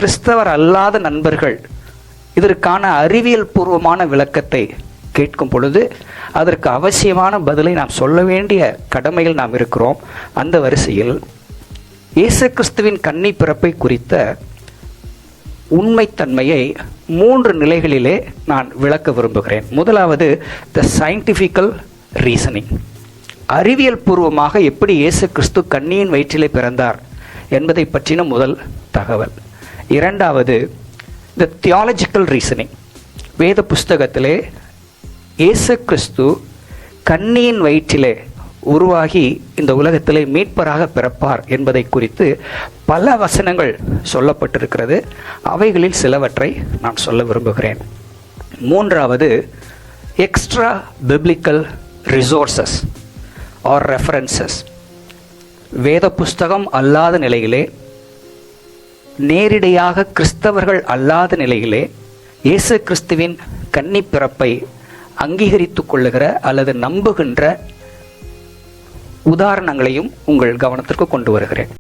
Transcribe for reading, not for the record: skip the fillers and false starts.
கிறிஸ்தவர் அல்லாத நண்பர்கள் இதற்கான அறிவியல் பூர்வமான விளக்கத்தை கேட்கும் பொழுது அதற்கு அவசியமான பதிலை நாம் சொல்ல வேண்டிய கடமையில் நாம் இருக்கிறோம். அந்த வரிசையில் இயேசு கிறிஸ்துவின் கன்னி பிறப்பை குறித்த உண்மைத்தன்மையை 3 நிலைகளிலே நான் விளக்க விரும்புகிறேன். முதலாவது த சயின்டிஃபிக்கல் ரீசனிங், அறிவியல் பூர்வமாக எப்படி இயேசு கிறிஸ்து கன்னியின் வயிற்றிலே பிறந்தார் என்பதை பற்றின முதல் தகவல். இரண்டாவது த தியாலஜிக்கல் ரீசனிங், வேத புஸ்தகத்திலே இயேசு கிறிஸ்து கன்னியின் வயிற்றிலே உருவாகி இந்த உலகத்திலே மீட்பராக பிறப்பார் என்பதை குறித்து பல வசனங்கள் சொல்லப்பட்டிருக்கிறது. அவைகளில் சிலவற்றை நான் சொல்ல விரும்புகிறேன். மூன்றாவது extra biblical resources or references, வேத புஸ்தகம் அல்லாத நிலையிலே, நேரிடையாக கிறிஸ்தவர்கள் அல்லாத நிலையிலே இயேசு கிறிஸ்துவின் கன்னி பிறப்பை அங்கீகரித்து கொள்ளுகிற அல்லது நம்புகின்ற உதாரணங்களையும் உங்கள் கவனத்திற்கு கொண்டு வருகிறேன்.